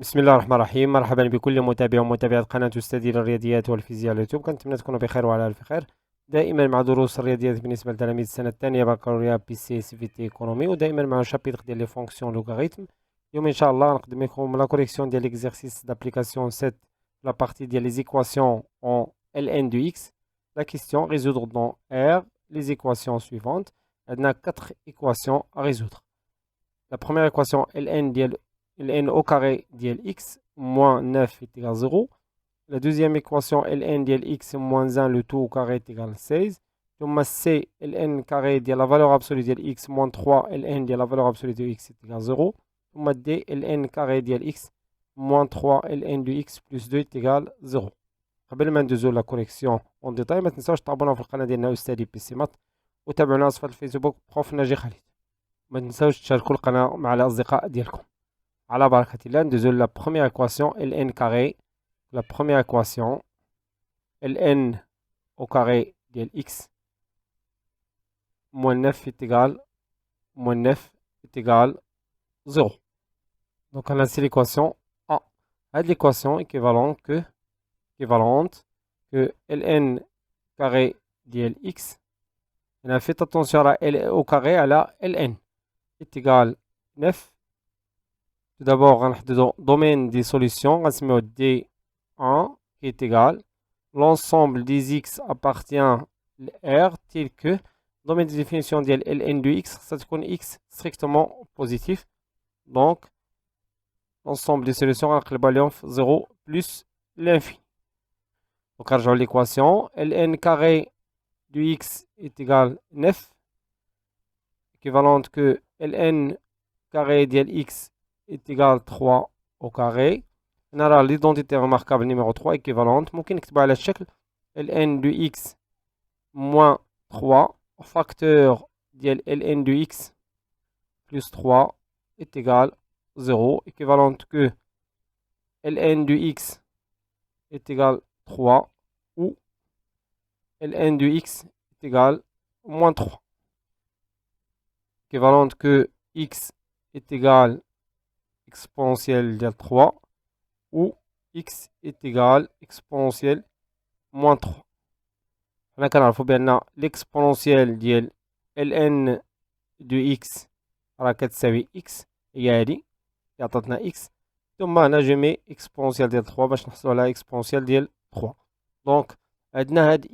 بسم الله الرحمن الرحيم. مرحبا بكل متابع ومتابعة قناة أستاذي للرياضيات والفيزياء على اليوتيوب. كنتمنى تكونوا بخير وعلى ألف خير. دائما مع دروس الرياضيات بالنسبة لتلاميذ السنة الثانية بكالوريا بي سي سي في تي ايكونومي، ودائما مع شابيتر ديال لي فونكسيون لوغاريتم. اليوم إن شاء الله غنقدم لكم لا كوريكسيون ديال ليكزارسيس دابليكاسيون 7 لا بارتي ديال لي زيكواسيون اون ln de x. La question résoudre dans R les équations suivantes. On a 4 équations à résoudre. La première équation ln au carré ديال x moins 9 est égal à 0. La deuxième équation ln ديال x moins 1 le tout au carré est égal à 16. ثم c ln carré ديال la valeur absolue ديال x moins 3 ln ديال la valeur absolue de x est égal à 0. ثم d ln carré ديال x moins 3 ln de x plus 2 est égal à 0. قبل ما ندوزو لا كوريكسيون اون ديتاي ما تنساوش تابوناو في القناه ديالنا استاذي بي سي مات، وتابعونا في الفيسبوك بروف ناجي خالد. ما تنساوش تشاركوا القناه مع الاصدقاء ديالكم. على بركه الله ندوزو لا بروميير ايكواسيون ln carré. La première équation ln au carré ديال x moins 9 est égal 0. Donc on a ici l'équation A. Cette l'équation équivalente que ln carré ديال x. On a fait attention à L au carré à la ln est égal 9. Tout d'abord, on a le domaine des solutions, on a D1 qui est égal. L'ensemble des x appartient à R tel que le domaine de définition de ln de x, ça se connaît x strictement positif. Donc, l'ensemble des solutions avec le ballon 0 plus l'infini. Donc, on l'équation ln carré de x est égal 9, équivalente que ln carré de x est égal 3 au carré. نرى l'identité remarquable numéro 3 équivalente. ممكن نكتبها على الشكل ln de x moins 3 facteur ديال ln de x plus 3 est égal 0, équivalente que ln de x est égal 3 ou ln de x est égal moins 3, équivalente que x est égal exponentielle de 3 ou x est égal exponentielle moins 3. هنا كنعرفو بأن l'exponentielle ديال ln de x راه كتساوي x، هي هادي اللي عطاتنا x، ثم هنا جو مي exponentielle ديال 3 باش نحصلو على exponentielle ديال 3. دونك عندنا هاد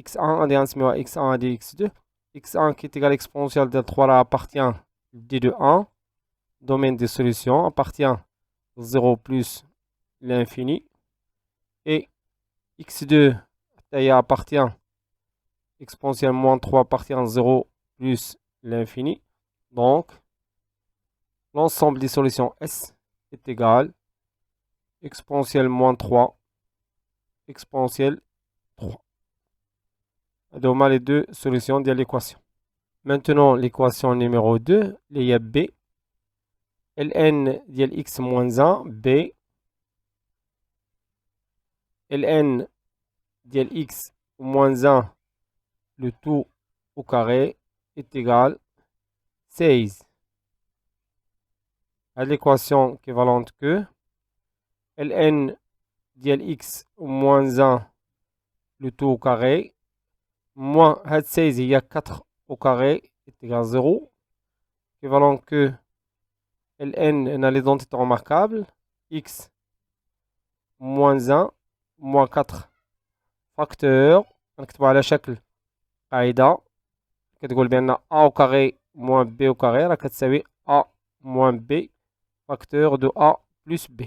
x1 غادي غنسميوها x1 هادي x2. x1 qui est égal exponentielle ديال 3 راه appartient d de 1. Domaine des solutions appartient 0 plus l'infini, et x2 appartient exponentielle moins 3 appartient à 0 plus l'infini. Donc l'ensemble des solutions S est égal exponentielle moins 3 exponentielle 3. Donc les deux solutions de l'équation. Maintenant l'équation numéro 2, il y a B ln ديال x moins 1 b ln ديال x moins 1 le tout au carré est égal 16. À l'équation équivalente que ln ديال x moins 1 le tout au carré moins 16 il y a 4 au carré est égal 0, équivalent que ln on a l'identité remarquable x moins 1 moins 4 facteur نكتبو على شكل قاعدة كتقول بأن a au carré moins b au carré راه كتساوي a moins b facteur de a plus b.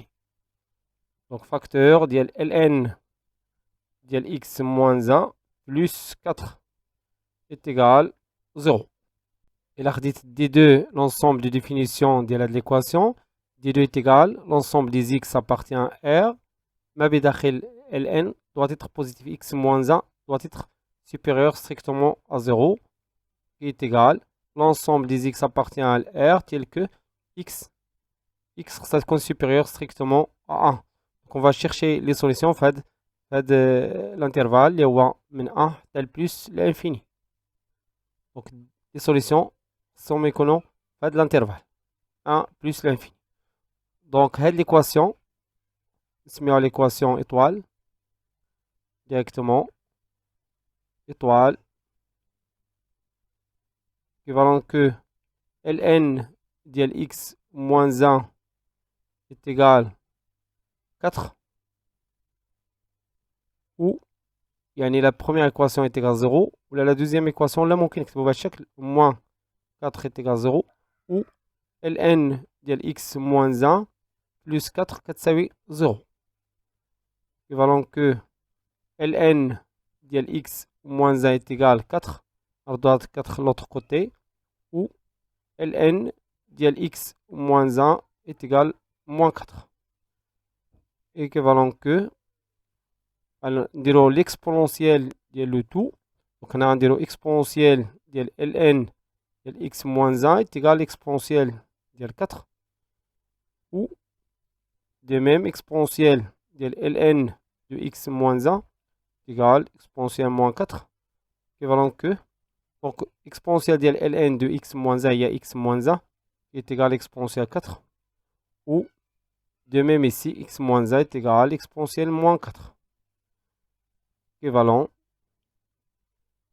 Donc facteur ديال ln ديال x moins 1 plus 4 est égal 0. Et là, D2, l'ensemble de définition de l'équation. D2 est égal, l'ensemble des x appartient à R. Ma bidakhil ln doit être positif. X moins 1 doit être supérieur strictement à 0. Qui est égal, l'ensemble des x appartient à R tel que x ça compte supérieur strictement à 1. Donc on va chercher les solutions. Fad l'intervalle, il y a min 1 tel plus l'infini. Donc les solutions sont méconnues de l'intervalle 1 plus l'infini. Donc, l'équation, c'est l'équation étoile, directement, étoile, équivalent que ln ديال x moins 1 est égal 4, ou يعني la première équation est égale 0, ou la deuxième équation لا ممكن نكتبوا بهذا الشكل moins 4 est égal 0, ou ln ديال x moins 1 plus 4 كتساوي 0. équivalent que ln ديال x moins 1 est égal 4, on doit 4 de l'autre côté, ou ln ديال x moins 1 est égal moins 4. équivalent que نديرو l'exponentiel ديال le tout. Donc on a نديرو exponentiel ديال ln ديال x moins 1 est égal exponentiel ديال 4, ou de même exponentiel ديال ln de x moins 1 est égal exponentiel moins 4, équivalent que donc exponentiel ديال ln de x moins 1 il y a x moins 1 qui est égal exponentiel 4, ou de même ici x moins 1 est égal exponentiel moins 4, équivalent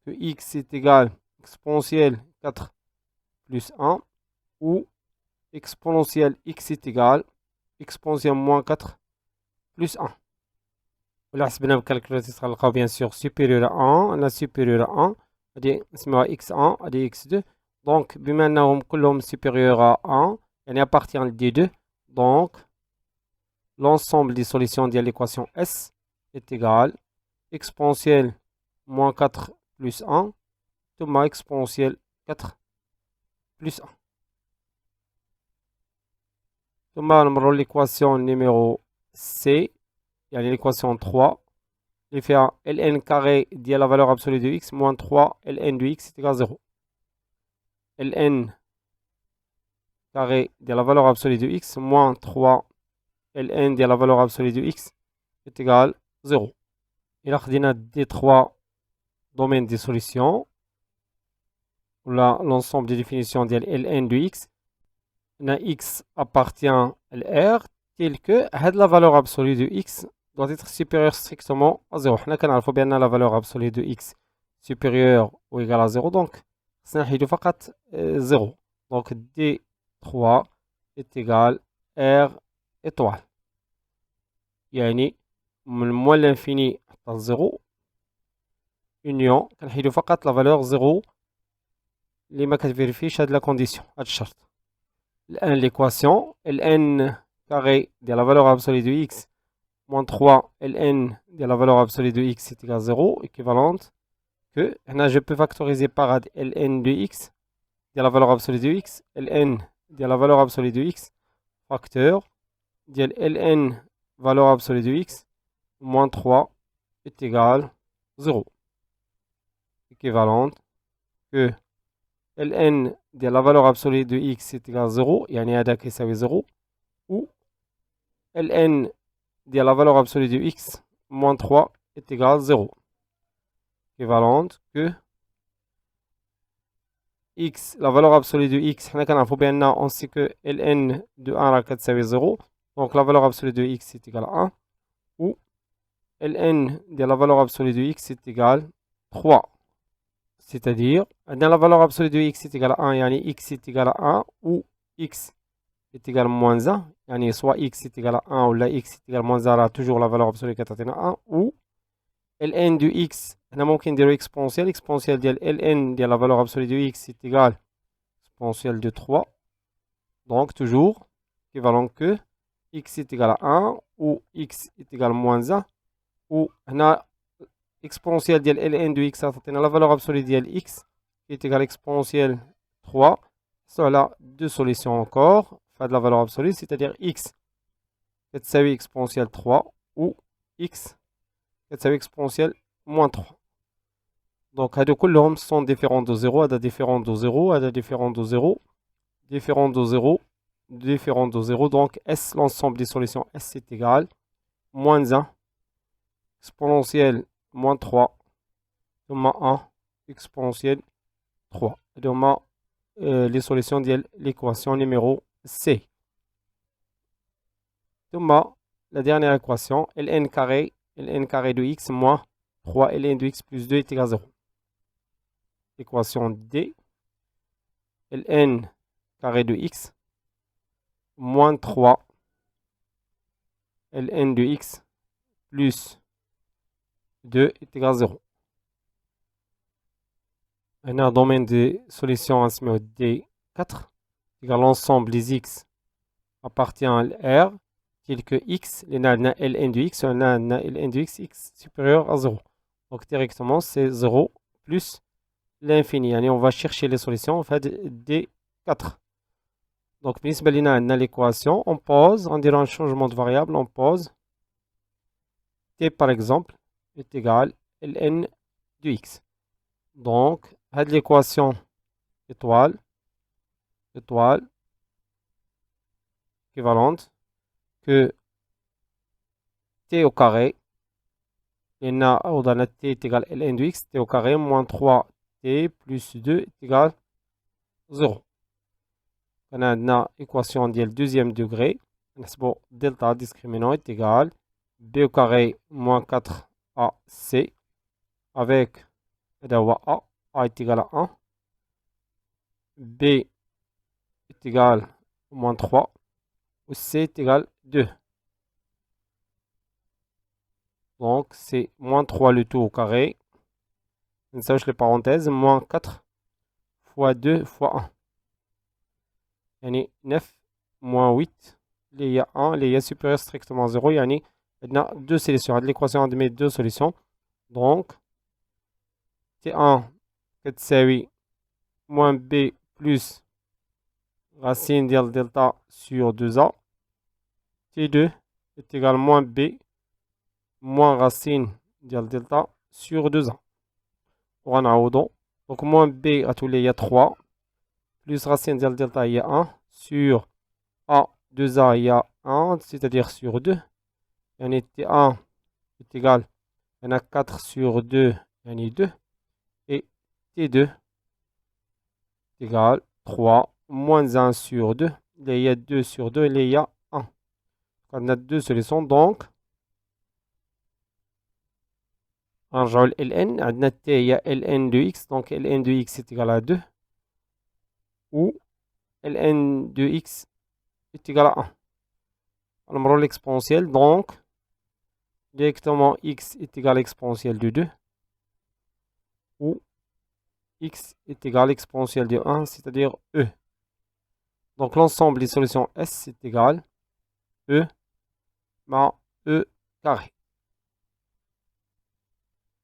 que x est égal exponentiel 4 plus 1, ou exponentiel x est égal exponentiel moins 4 plus 1. ولا حسبنا بالكالكولاتيس غنلقاو bien sûr supérieur à 1, on a supérieur à 1, هادي نسميوها x1 هادي x2. donc بما انهم كلهم supérieur à 1 يعني à partir des deux, donc l'ensemble des solutions de l'équation S est égal exponentiel moins 4 plus 1 ثم exponentiel 4 plus 1. ثم نمروا l'équation numéro C, يعني l'équation 3, il fait un ln carré dit la valeur absolue de x moins 3 ln de x est égal à 0. ln carré dit la valeur absolue de x moins 3 ln dit la valeur absolue de x est égal à 0. Il a des trois domaines de solutions. Là, l'ensemble des définitions de ln de x. X appartient à R, tel que la valeur absolue de x doit être supérieure strictement à 0. On a bien la valeur absolue de x supérieure ou égale à 0, donc c'est 0. Donc D3 est égal à R étoile. يعني من moins l'infini à 0 union كنحيدو فقط la valeur 0 اللي ما كتفيريفيش هاد لا كونديسيون هاد الشرط. الآن l'équation ln carré de la valeur absolue de x moins 3 ln de la valeur absolue de x est égal à 0 équivalente que هنا je peux factoriser par ln de x de la valeur absolue de x ln de la valeur absolue de x facteur ديال ln valeur absolue de x moins 3 est égal 0, équivalente que ln de la valeur absolue de x est égal à 0, يعني هذا كيساوي 0, ou ln de la valeur absolue de x moins 3 est égal à 0, équivalente que x, la valeur absolue de x, on sait que ln de 1 راه كتساوي 0, donc la valeur absolue de x est égal à 1, ou ln de la valeur absolue de x est égal à 3. C'est-à-dire, dans la valeur absolue de x est égal à 1, يعني x est égal à 1, ou x est égal à moins 1, يعني soit x est égal à 1 ou x est égal à moins 1, راه toujours la valeur absolue كتعطينا 1, ou ln de x, هنا ممكن نديرو exponentiel, exponentiel ديال ln ديال la valeur absolue de x est égal exponentiel de 3, donc toujours équivalent que x est égal à 1, ou x est égal à moins 1, ou هنا exponentiel ديال ln de x عطينا la valeur absolue ديال x qui est égal à exponentiel 3. Cela deux solutions encore, de la valeur absolue, c'est-à-dire x كتساوي exponentiel 3 ou x كتساوي exponentiel moins 3. Donc هادو كلهم sont différents de 0, هذا différent de 0, هذا différent de 0, différent de 0, différent de 0. Donc S, l'ensemble des solutions S est égal moins 1 exponentiel moins 3 ثم 1 exponentiel 3. هادو les solutions de l'équation numéro C. ثم la dernière équation, ln carré de x moins 3 ln de x plus 2 est égal à 0. Équation D, ln carré de x moins 3 ln de x plus 2 est égal à 0. On a un domaine de solution اسمه D4 égal l'ensemble des x appartient à R tel que x, on a ln de x, on a ln de x supérieur à 0. Donc directement c'est 0 plus l'infini. Yani on va chercher les solutions, on fait D4. Donc بالنسبة لنا عندنا l'équation, on pose, on dirait un changement de variable, on pose t par exemple est égal ln de x. Donc l'équation étoile équivalente que t au carré, et on a t est égal ln de x, t au carré moins 3t plus 2 est égal 0. On a une équation de deuxième degré, delta discriminant est égal b au carré moins 4ac avec a est égal à 1, b est égal à moins 3, ou c est égal à 2. Donc c'est moins 3 le tout au carré, on sache les parenthèses, moins 4 fois 2 fois 1. Yani 9 moins 8, il y a 1, il y a supérieur strictement 0, yani on a deux solutions. L'équation admet deux solutions. Donc T1 كتساوي moins b plus racine ديال delta sur 2a. T2 est égal à moins b moins racine ديال delta sur 2a. ونعوضو. Donc moins b à tous les il y a 3 plus racine ديال delta il y a 1 sur a 2a il y a 1 c'est-à-dire sur 2. Yani T1 est égal à 4 sur 2 yani 2 et T2 est égal 3 moins 1 sur 2, il y a 2 sur 2, il y a 1. On a deux solutions, donc on joue ln, on a t, il y a ln de x, donc ln de x est égal à 2, ou ln de x est égal à 1. On prend l'exponentielle, donc directement x est égal à l'exponentielle de 2, ou x est égal à l'exponentielle de 1, c'est-à-dire e. Donc l'ensemble des solutions S est égal E ma E carré.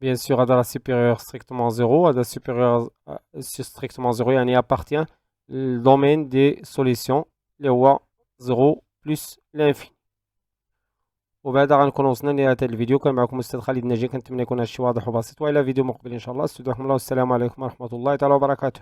Bien sûr, à la supérieure strictement 0, à la supérieure strictement 0, il y appartient le domaine des solutions, اللي هو 0 plus l'infini. وبهذا غنكون وصلنا لنهاية الفيديو. كان معكم أستاذ خالد ناجي، كنتمنى يكون هادشي واضح وبسيط، وإلى فيديو مقبل إن شاء الله. استودعكم الله والسلام عليكم ورحمة الله تعالى وبركاته.